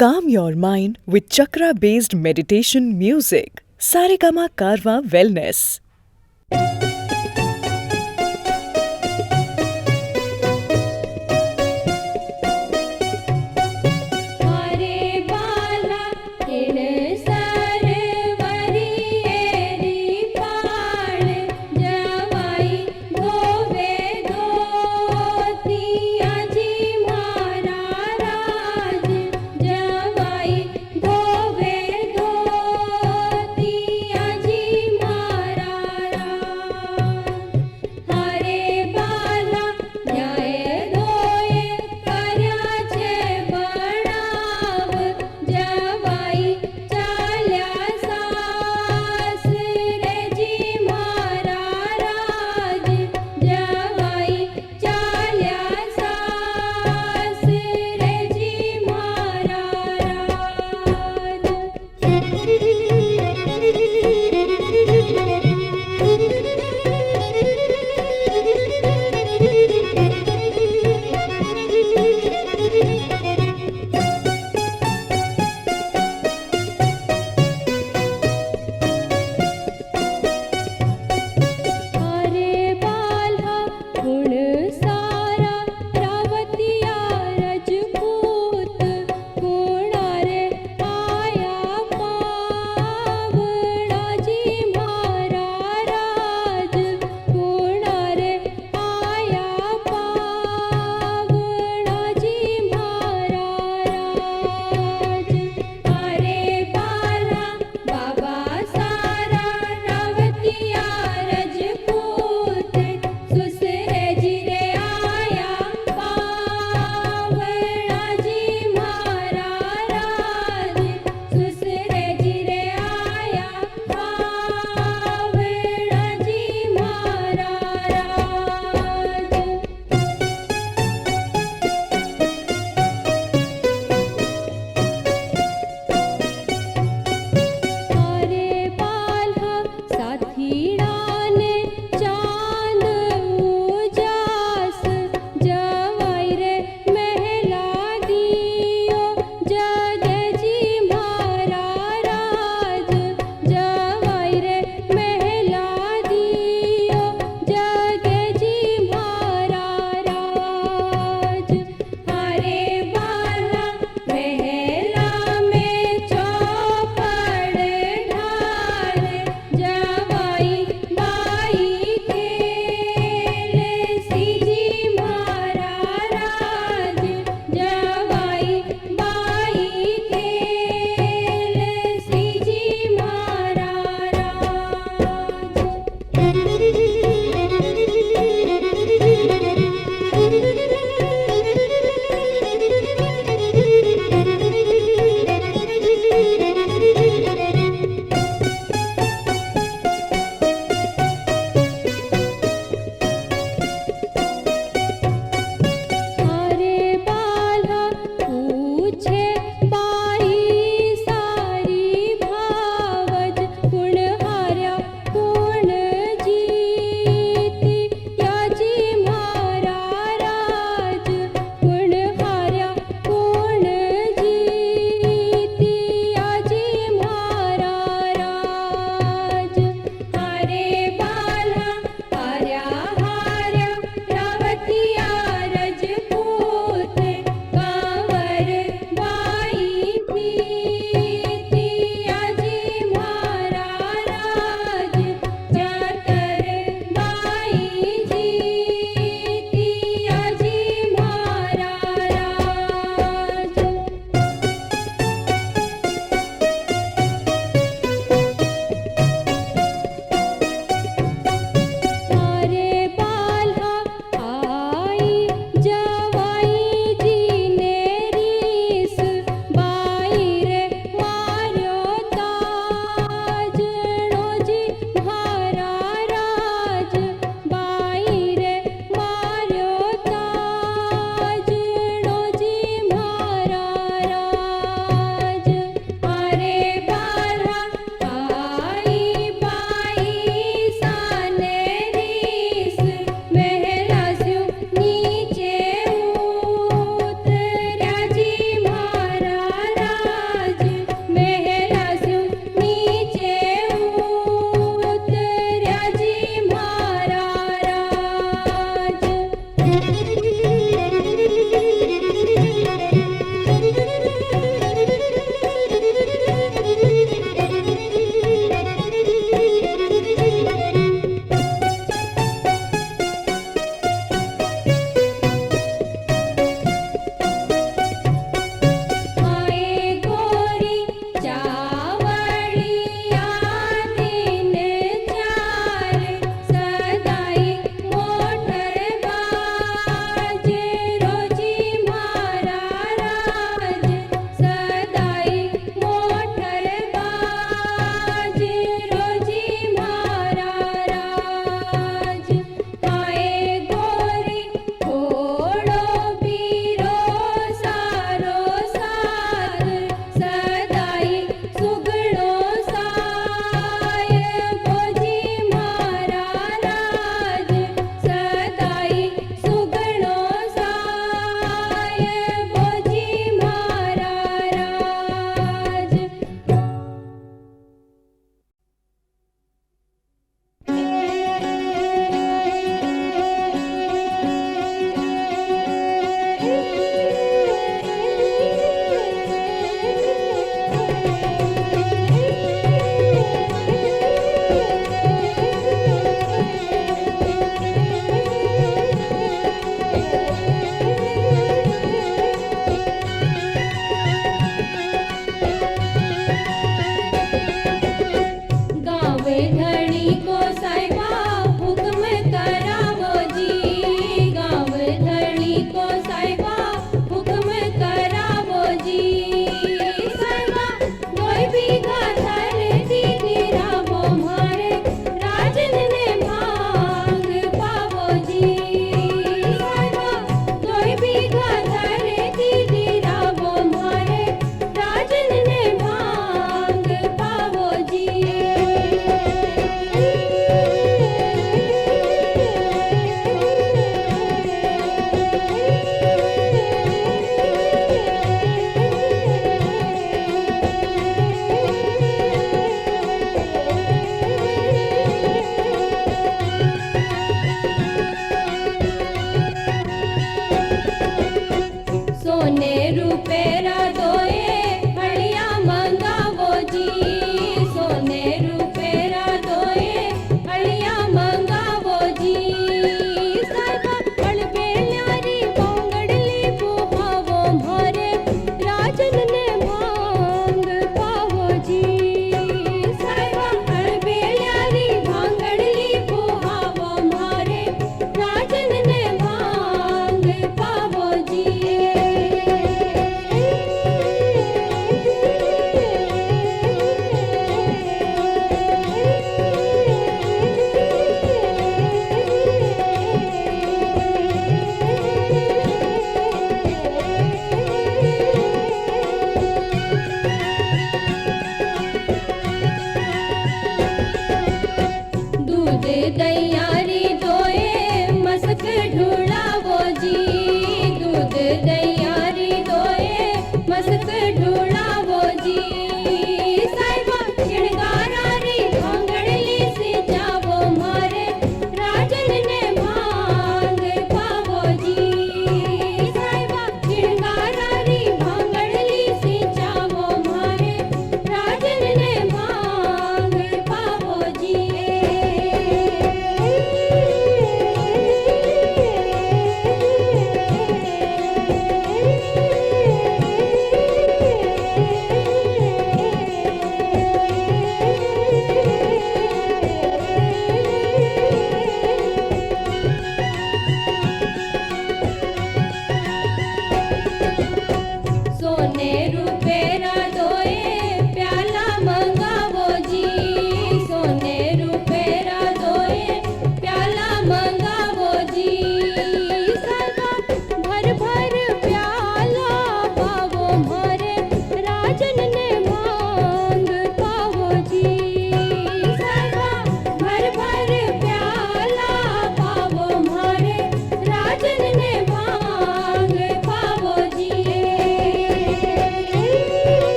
Calm your mind with chakra based meditation music. Saregama Karwa Wellness.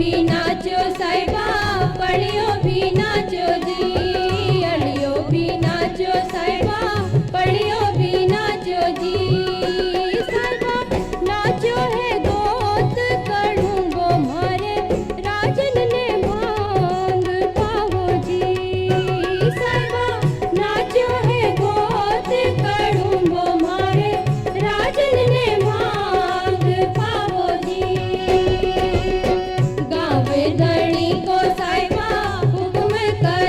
भी नाचो साहिबा, पढ़ियो भी नाचो जी, अड़ियो भी नाचो साहिबा, पढ़ियो भी नाचो जी। साहिबा नाचो है गोत करूंगो मारे, राजन ने मांग पावो जी। साहिबा नाचो है गोत करूंगो मारे, राजन ने मांग पावो जी। गावे धणी को साहिबा हुक्म कर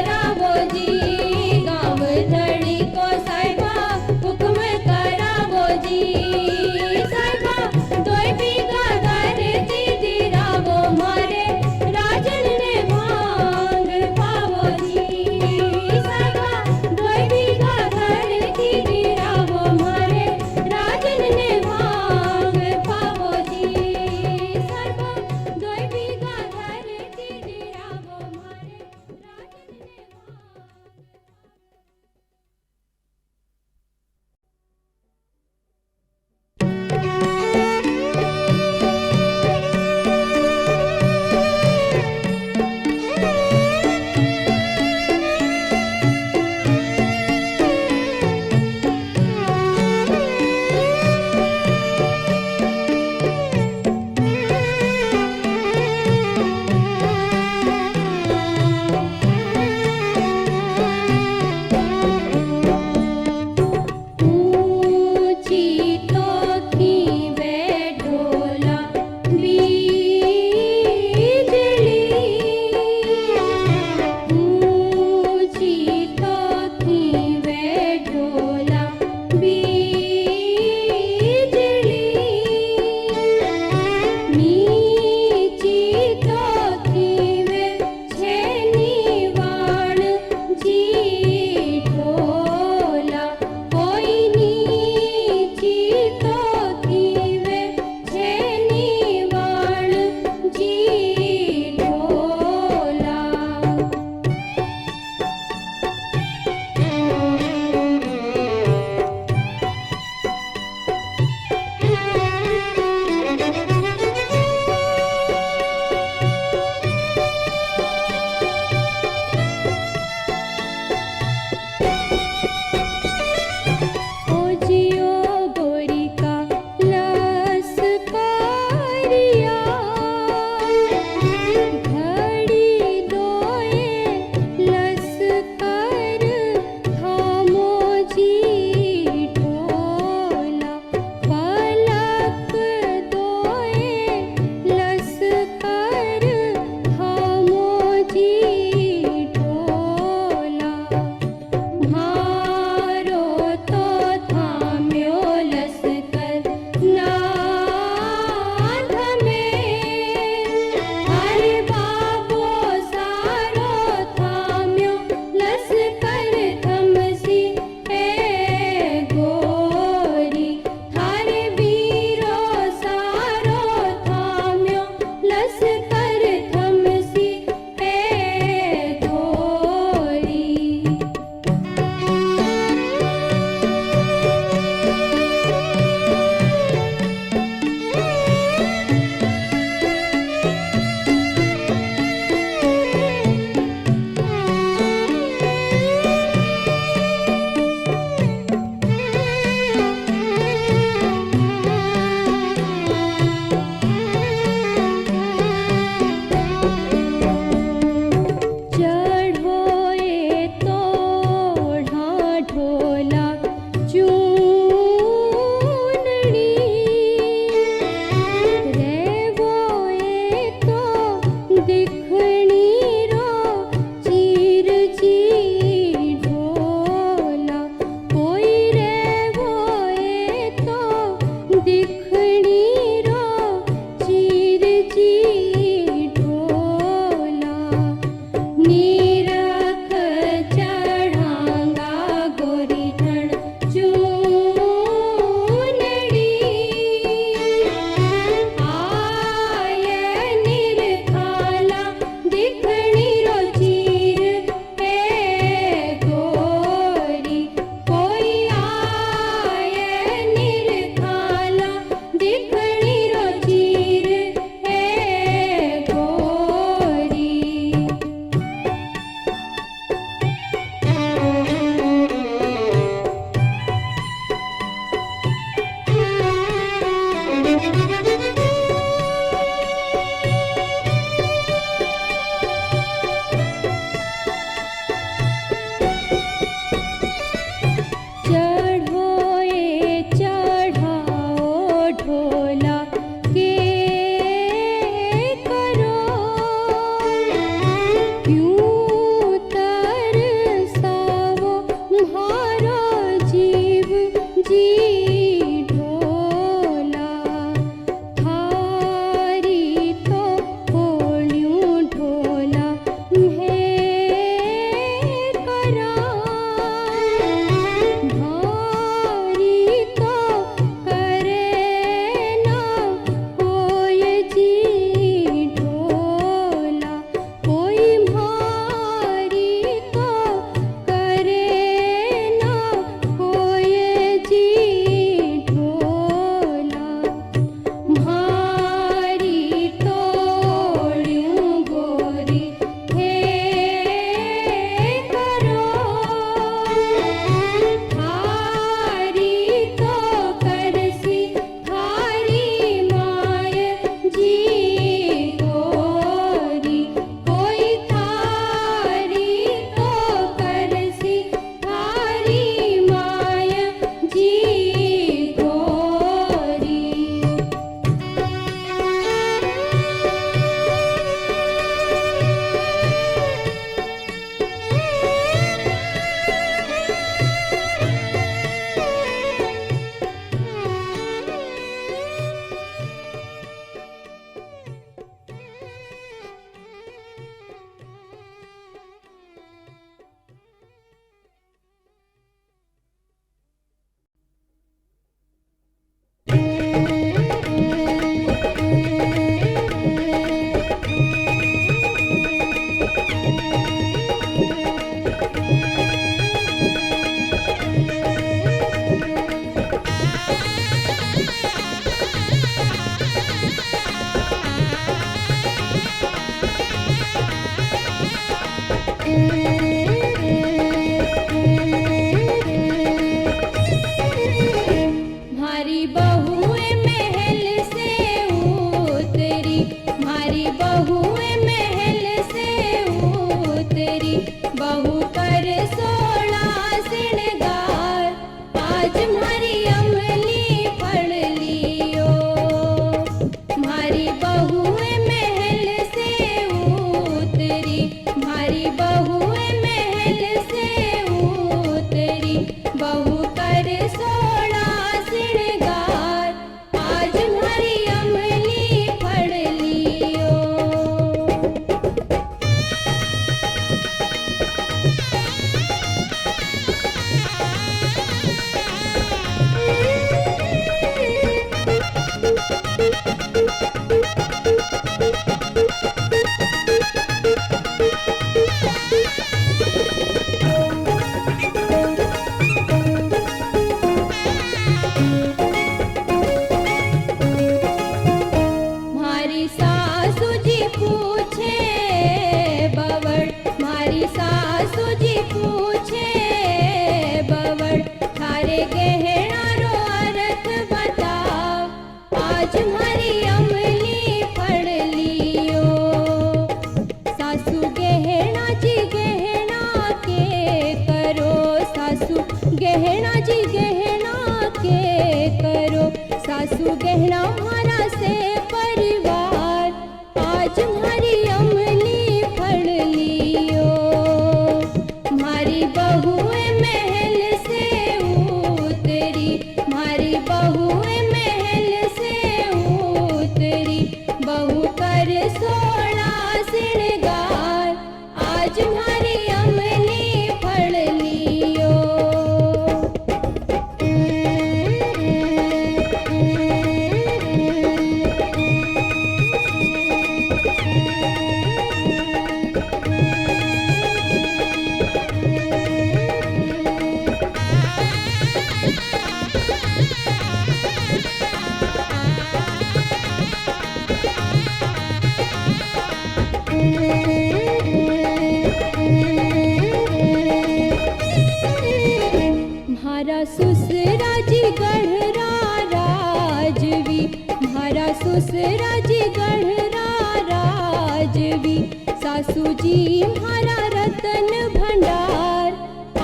म्हारा सुसरा जी गढ़रा राजवी, म्हारा सुसरा जी गढ़रा राजवी, सासू जी म्हारा रतन भंडार,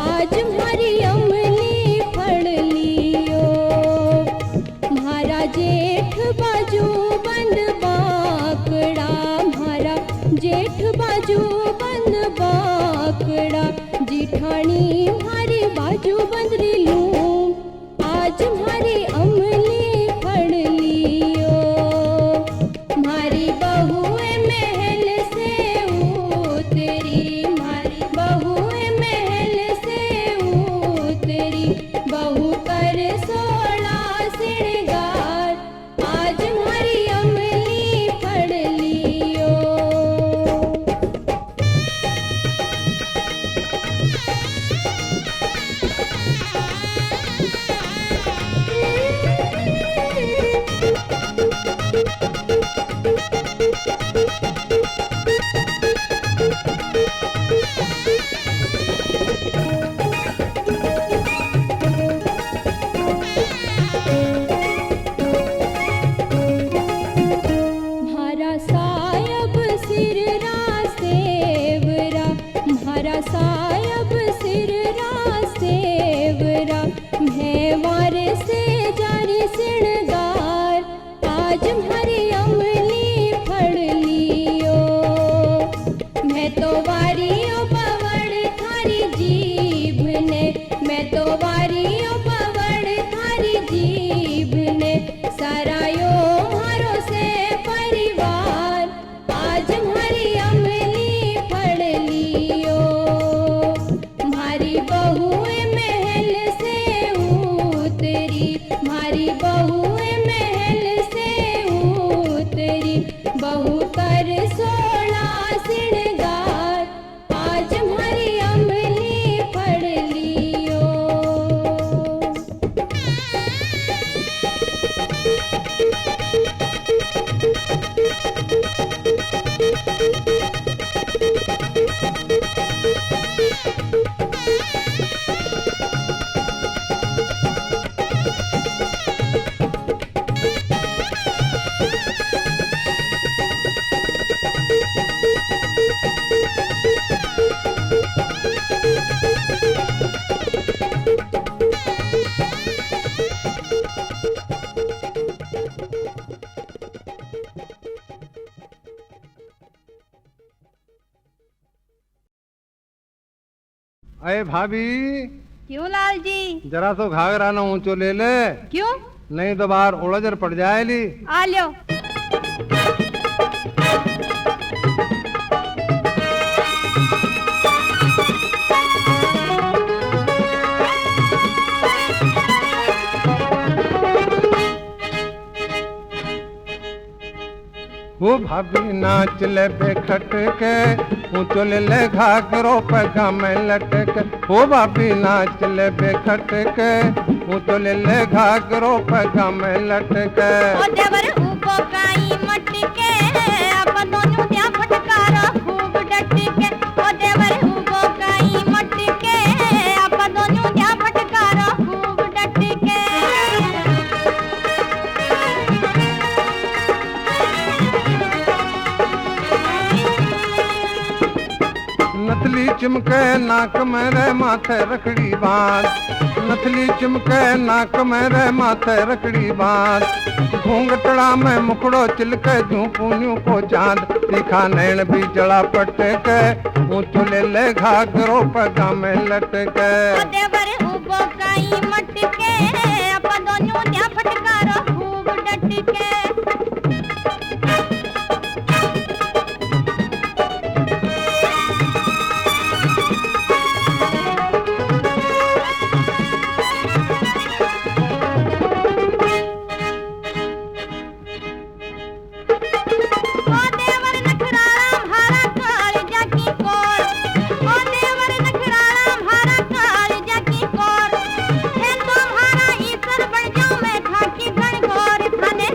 आज म्हारी अमली फड़ लियो। म्हारा जेठ बाजू बंद बाकड़ा, म्हारा जेठ बाजू बंद बाकड़ा, जिठानी म्हारी बाजू बंदरी लूं, आज म्हारी अमली फड़ लियो। म्हारी बहुए महल से उतरी, म्हारी बहुए महल से उतरी, बहू कर 16 श्रृंगार, आज म्हारी अमली फड़ लियो। म्हारा सायब सिररा सेवरा, म्हारा सायब सिररा सेवरा, मेवार से जारी श्रृंगार, आज म्हारी अमली फड़ लियो। मैं तो वारियो पवड़ थारी जीभ ने, मैं तो वारियो पवड़ थारी जीभ ने, सरायो म्हारो से परिवार, आज म्हारी अमली फड़ लियो। म्हारी बहुए महल से उतरी, म्हारी बहुए महल से उतरी, बहू कर 16 श्रृंगार, आज म्हारी अमली फड़ लियो। अरे भाभी, क्यों लाल जी? जरा तो घाघरा ना ऊंचो ले ले, क्यों? नहीं तो बाहर उड़जर पड़ जाएली। आ लो। वो भाभी नाच ले बेखट के, ऊंचो ले ले घाघरो पगा में लटक। वो भाभी नाच ले बेखट के, ऊंचो ले ले घाघरो पगा में लटक। ओ देवर ऊको काई मटके, अपन दोनों त्या फटकारा खूब डटके। ओ देवर ऊको काई मटके, अपन दोनों त्या फटकारा खूब डटके। नथली चिमके नाक में रे माथे रखड़ी बांध, नथली चिमके नाक में रे माथे रखड़ी बांध। घूंघटड़ा में मुखड़ो चिलके झूपून्यू को चांद, तीखा नैन भी जड़ा पटके, ऊंचो ले ले घाघरो पगा में लटके। ओ देवर ऊको काई मटके, अपन दोनों त्या फटकारा खूब डटके।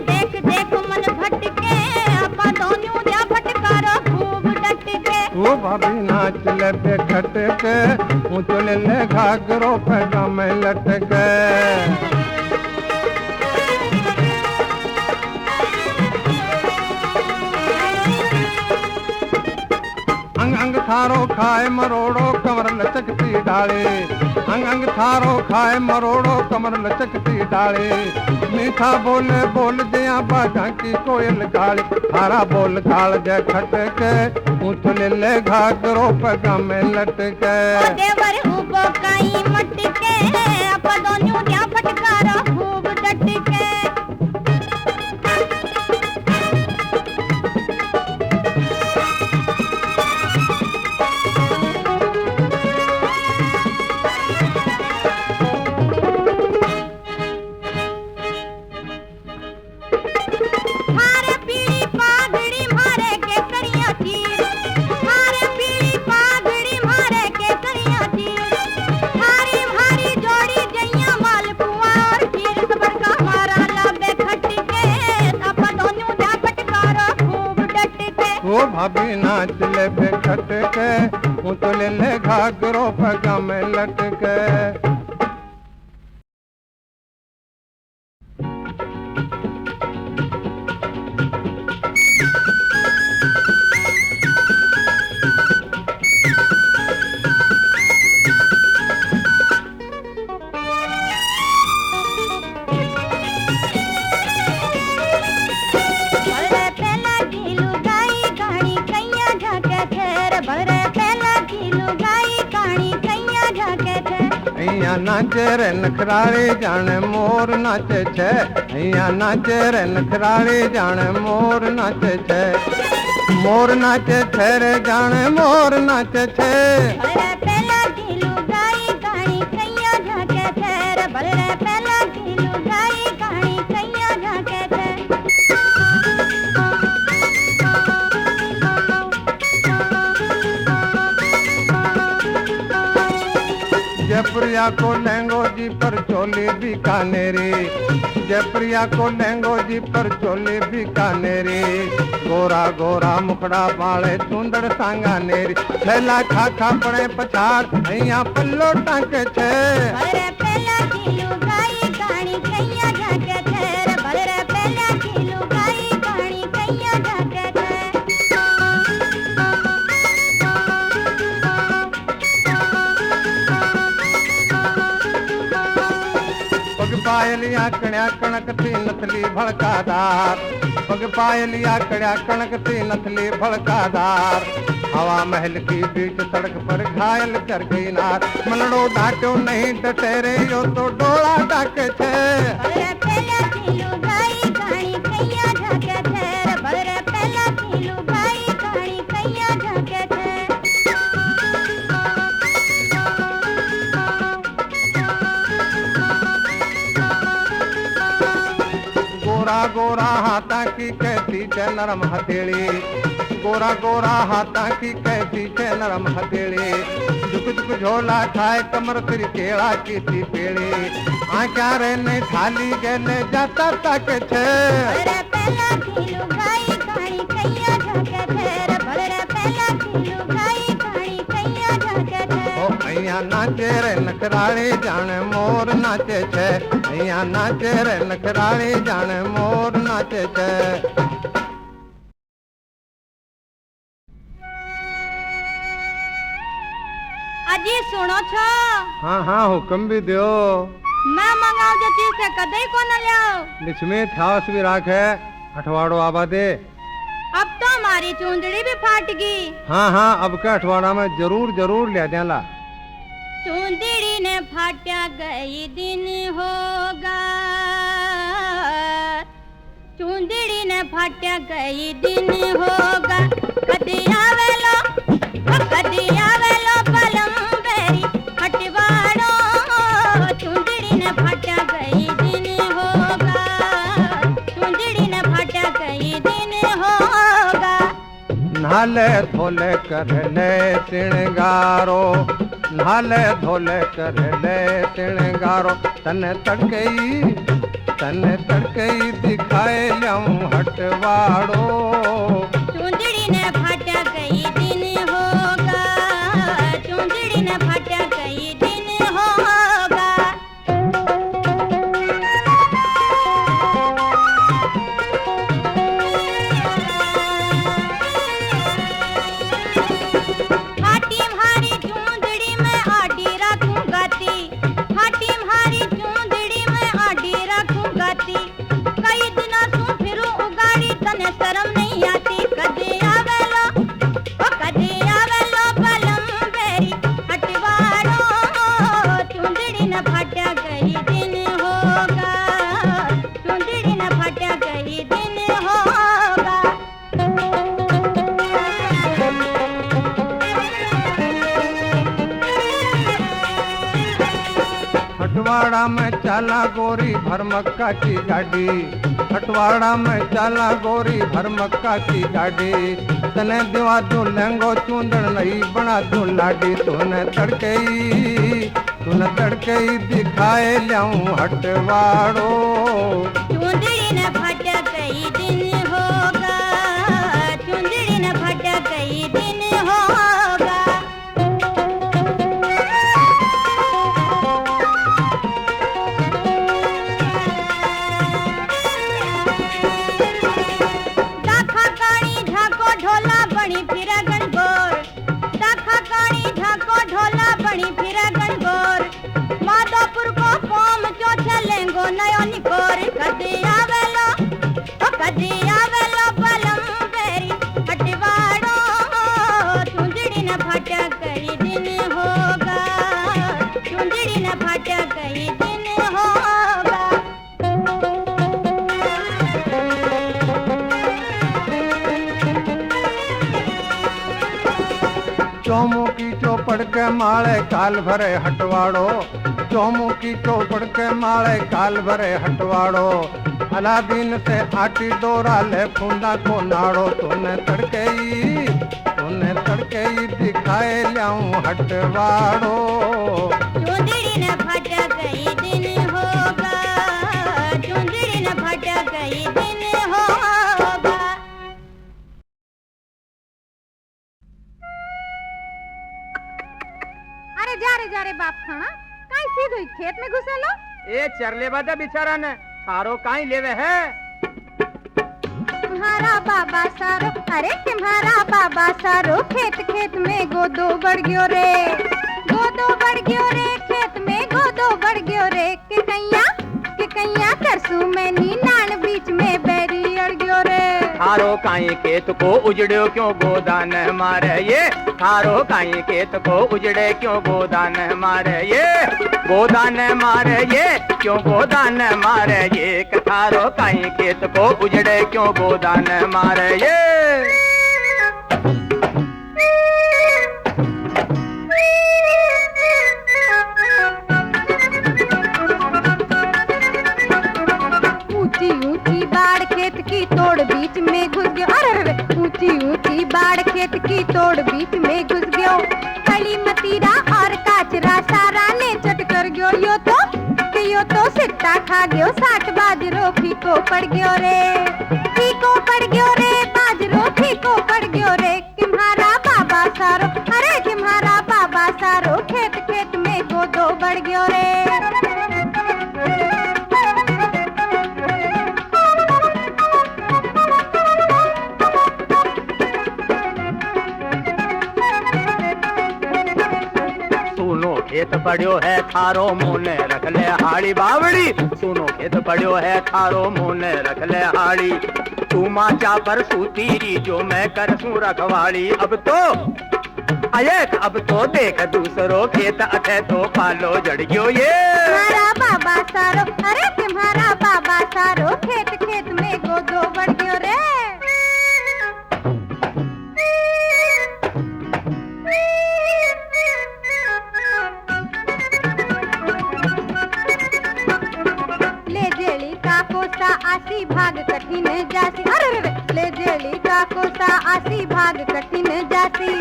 देख ओ भाभी नाच ले बेखटक ऊंचो ले ले घाघरो पैजामे लटक अंग अंग थारो खाए मरोड़ो कमर लचकती डाले अंग अंग थारो खाए मरोड़ो कमर लचकती डाले मीठा बोले बोल दिया बाजा की कोयल गाली थारा बोल गाल जय खटक ऊंच ले ले घाघरो पैजामे लटक ओ देवर उबो काई मटके आप दोनों क्या फटकारा खूब डटके ओ भाभी नाच ले बेखटक ऊंच ले ले घाघरो पैजामे लटक नाचे रे नखराली जाने मोर नाचे छे हैया नाचे रे नखराली जाने मोर नाचे छे मोर नाचे छे रे जाने मोर नाचे छे पहला ढीलू गाई गाणी कैया झाके थे रे बलरे पहला ढीलू गाई गाणी कैया झाके थे जयप्रिया को लहंगो जी पर चोली बीकानेरी जयप्रिया को लहंगो जी पर चोली बीकानेरी गोरा गोरा मुखड़ा बाले सुंदर सांगा नेरी थैला खाखा पड़े पछाड़ हैया पल्लो टांके छे बलरे पहला ढीलू गाई गाणी कैया झाके थे रे बलरे पहला ढीलू गाई गाणी कैया झाके थे पग पायलिया कण्या कणक थी नथली भड़कादार पग पायलिया कण्या कणक थी नथली भड़कादार हवा महल की बीच सड़क पर घायल कर गई नार मनड़ो डांटो नहीं डटेरे यो तो डोला डाके छे बलरे पहला ढीलू गाई गाणी कैया झाके थे रे बलरे पहला ढीलू गाई गाणी कैया झाके थे गोरा गोरा हाथा की कैसी छे नरम हथेली गोरा गोरा हाथा की कैसी छे नरम हथेली झुक झुक झोला खाए कमर फिर केला की थी पेड़ी आँखा रे नहीं थाली गेले जाता तक छे बलरे पहला ढीलू गाई गाणी कैया झाके थे रे बलरे पहला ढीलू गाई गाणी कैया झाके थे ओ ऐया नाचे रे नखराली जाने मोर नाचे छे ऐया नाचे रे नखराली जाने मोर नाचे छे अजी सुनो छो हाँ हाँ हुक्म भी दियो मैं मंगाऊ जो चीज से कदई को न लियाओ लिछमी थावस भी राखे अठवाड़ो आबा दे अब तो हमारी चूंदड़ी भी फाट गई हाँ हाँ अब का अठवाड़ा में जरूर जरूर ले देला चूंदड़ी ने फाटा गई दिन होगा चूंदड़ी ने फाटा गई दिन होगा कदी आवेलो पलम बेरी हटवाड़ो चूंदड़ी ने फाटा गई दिन होगा चूंदड़ी ने फाटा गई दिन होगा नाले धोले कर ले सिणगारो नाले धोले कर ले सिणगारो तने तड़कई दिखाए ल्याऊं हटवाड़ो चूंदड़ी ने फाटा गई दिन हो हटवाड़ा में चाला गोरी भर मक्का की गाड़ी, हटवाड़ा में चाला गोरी भर मक्का की गाड़ी। तने दिवा दूं लहंगो चूंदड़ नई बना दूं लाडी, तूने तड़के ही दिखाए ल्याऊं हटवाड़ो। चुंदड़ी न फट कई दिन होगा, चुंदड़ी न फट कई दिन होगा। दाखा कानी झाको ढोला बनी फिरा गणगोर, दाखा कानी झाको ढोला बनी फिरा गणगोर। माधोपुर को फोम जो चलेंगो नयो निकोर। कदी आवेलो बलम बेरी हटवाड़ो, चुंदड़ी न फट कई दिन होगा, चुंदड़ी न फट कई दिन होगा। चौमुखी चौपड़ के माले काल भरे हटवाड़ो, चौमुखी चौपड़ के माले काल भरे हटवाड़ो। अलादीन से आटी डोरा ले फूंदा को नाड़ो, तूने तड़के ही दिखाए ल्याऊं हटवाड़ो। चुंदड़ी न फट कई दिन होगा, चुंदड़ी न फट कई दिन होगा। अरे जा रे बाप खाना काई सीधो खेत में घुसेलो। ए चरले बाजा बिचारा ने थारो काई लेवे है। तुम्हारा बाबा सारो, अरे तुम्हारा बाबा सारो खेत में गोदो बढ़ गयो रे, गोदो बढ़ गयो रे, खेत में गोदो बढ़ गयो रे। के कैया करसू में नी नान बीच में बैरी अड़ गयो रे। थारो काई खेत को उजड़ो क्यों गोदान मारे ये, थारो काई खेत को उजड़े क्यों गोदान मारे ये, गोदान मारे ये क्यों गोदान मारे ये। थारो काई खेत को उजड़े क्यों गोदान मारे ये। ऊंची बाड़ खेत की तोड़ बीच में घुस गयो। अरे ऊंची बाड़ खेत की तोड़ बीच में घुस गयो। हली मतीरा और काचरा सारा ने चट कर गयो। यो तो सिट्टा खा गयो, 60 बाजरो फीको पड़ गयो रे, फीको पड़ गयो रे, बाजरो फीको पड़ गयो रे। तुम्हारा बाबा सारो, अरे तुम्हारा बाबा सारो खेत में गोदो बढ़ गयो रे। खेत पड़ियो है थारो मोने रख ले हाड़ी बावड़ी, सुनो खेत पड़ियो है थारो मोने रख ले हाड़ी। तू माचा पर सूतीरी जो मैं कर सू रखवाड़ी। अब तो देख दूसरो खेत अथे तो पालो जड़ गयो ये। तुम्हारा बाबा सारो, अरे तुम्हारा बाबा सारो खेत में गोदो बढ़ गयो रे। आसी भाग कठिन जासी, अरे ले जेली का कोसा आसी भाग कठिन जासी।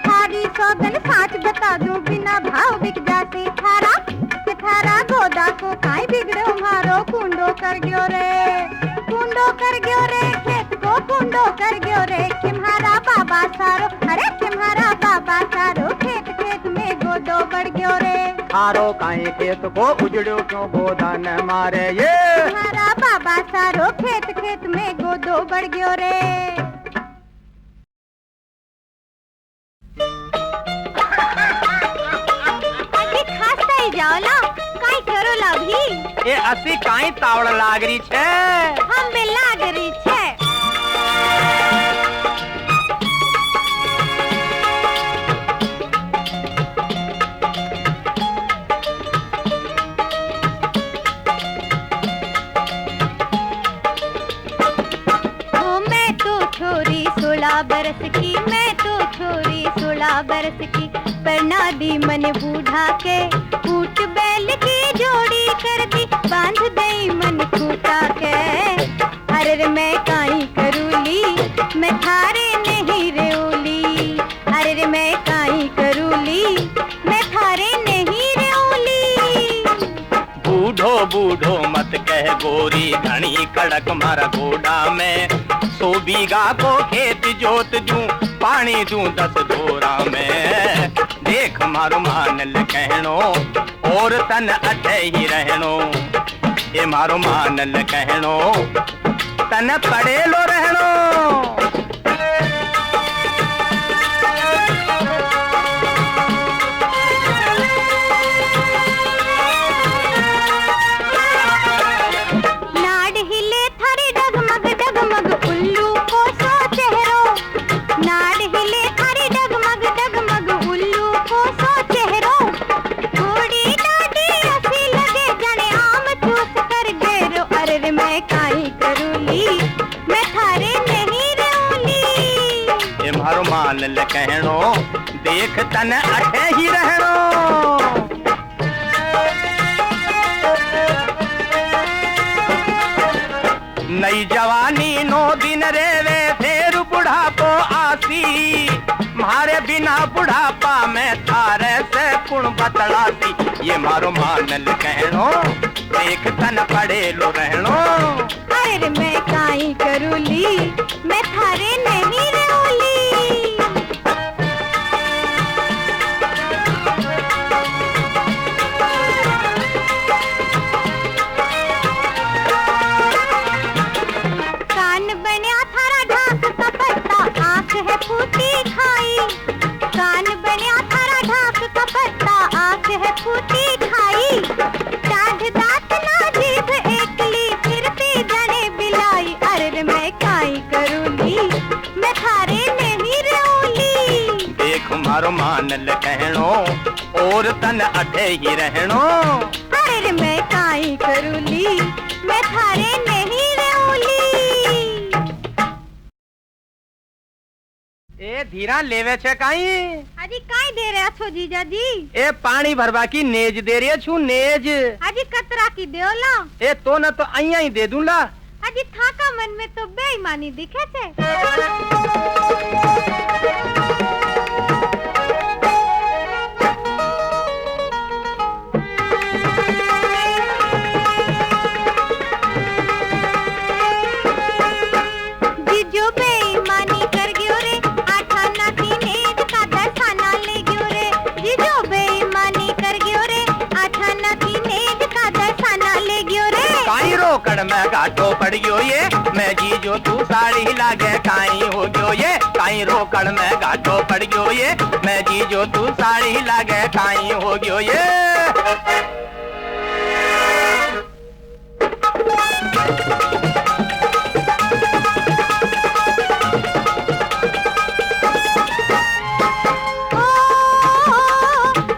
थारी सौगन साच बता दूं बिना भाव बिक जासी। थारा गोदा को काई बिगड़ो मारो कुंडो कर गयो रे, कुंडो कर गयो रे, खेत को कुंडो कर गयो रे। तुम्हारा बाबा सारो, अरे तुम्हारा बाबा सारो खेत में गोदो बढ़ गयो रे। थारो काई खेत को उजड़ो क्यों गोदान मारे ये। तुम्हारा बाबा सारो खेत में गोदो बढ़ गयो रे। अभी खास्ता ही जाओ ला, काई करो ला भी। ए असी काई तावड़ लागरी छे। हम बे लागरी छे। बरस की मैं तो छोरी 16 18 बरस की, परना दी मन बूढ़ा के, ऊट बैल की जोड़ी कर दी, बांध दई मन खूटा के। अरे रे मैं काई करूली, मैं थारे नहीं रेउली, अरे रे मैं काई करूली, मैं थारे नहीं रेउली। बूढ़ो बूढ़ो मत कह गोरी, घनी कड़क मारा गोडा में, 100 बीघा को खेत जोत दूं, पानी दूं 10 धोरा में। देख मारो मानल कहनो, और तन अठे ही रहनो, ये मारो मानल कहनो, तन पड़े लो रहनो। नाड हिले थारे डगमग डगमग उल्लू को सो चेहरो, नाड हिले थारे डगमग डगमग उल्लू को सो चेहरो। थोड़ी डाडी ऐसी लगे जाने आम चूस कर गेरो, अरे रे मैं काई करूली, मैं थारे नहीं रहूली। ये मारो मानल कहनो, देख तन अठे ही रहनो। नई जवानी 9 दिन रेवे, फिर बुढ़ापो आसी, मारे बिना बुढ़ापा में थारे से कुण बतलाती। ये मारो मानल कहनो, देख तन पड़े लो रहनो। अरे रे मैं काई करूली, मैं थारे नहीं रहूली। कान बन्या थारा ढाक का पत्ता, आंख है फूटी खाई, कान बन्या थारा ढाक का पत्ता, आंख है फूटी खाई। दाढ़ दांत ना जीभ एकली, फिरती जाने बिलाई, अरे रे मैं काई करूली, मैं थारे नहीं रहूली। देख मारो मानल कहनो, और तन अठे ही रहनो। अरे रे मैं काई करूली, मैं थारे नहीं रहूली। ए धीरा लेवे छे काई? अजी काई दे रहे छो जीजा जी? ए पानी भरवा की नेज दे रही छू, नेज। अजी कतरा की देओला? ए तो न तो अइया ही दे दूंला। अजी थाका मन में तो बेईमानी दिखे छे। जीजो बेईमानी कर गयो रे, आठाना थी नेज का दसाना ले गयो रे। जीजो बेईमानी कर गयो रे, आठाना थी नेज का दसाना ले गयो रे। काई रोकड़ में घाटो पड़ गयो ये, मैं जी जो तू साड़ी लागे काई हो गयो ये। काई रोकड़ में घाटो पड़ गयो ये, मैं जी जो तू साड़ी लागे काई हो गयो ये।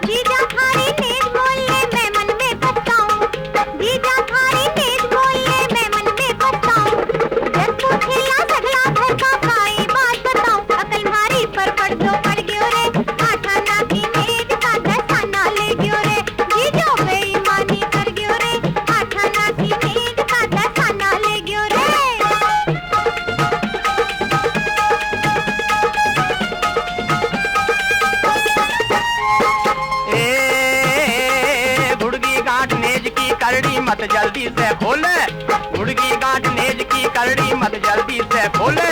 जीजा थारी तेज बोले मैं मन में पछताऊं, जीजा थारी तेज बोले मैं मन में पछताऊं। जब पूछेला सगला घर का काई बात बताऊं, अकल मारी पर पड़ गयो रे, आठाना की नेज का दसाना ले गयो रे। जीजो बेईमानी कर गयो रे, आठाना की नेज का दसाना ले गयो रे। ए गुड़गी गांठ नेज की करड़ी मत जल्दी से खोले, गुड़गी गांठ नेज की करड़ी मत जल्दी से खोले।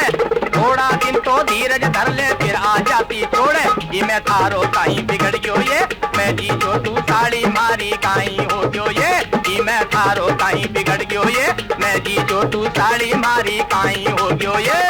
थोड़ा दिन तो धीरज धर ले, फिर आ जाती छोड़े। ये मैं थारो काई बिगड़ गयो ये, मैं जी जो तू साड़ी मारी काई हो गयो ये। ये मैं थारो काई बिगड़ गयो ये, मैं जी जो तू साड़ी मारी काई हो गयो ये।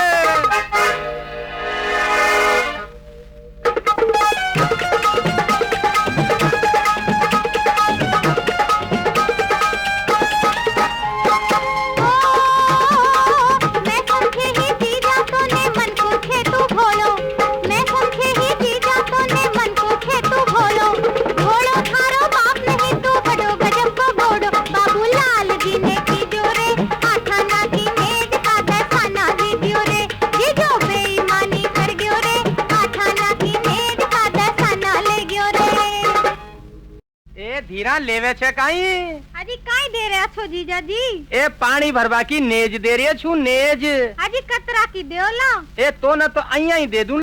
मैं समझे ही जीजा तूने मन पूछे तू भोलो, मैं समझे ही जीजा तूने मन पूछे तू भोलो। घोड़ो थारो बाप नहीं तू बड़ो गजब को घोड़ो, बाबू लाल जी ने की जोरे, आठाना की नेज का दसाना दी दियो रे। ए धीरा लेवे छे काई? अजी काई दे रहे छो जीजा जी? ए पानी भरवा की नेज दे रही छू नेज। अजी कतरा की देओला? ए तो न तो अइया ही दे दूं।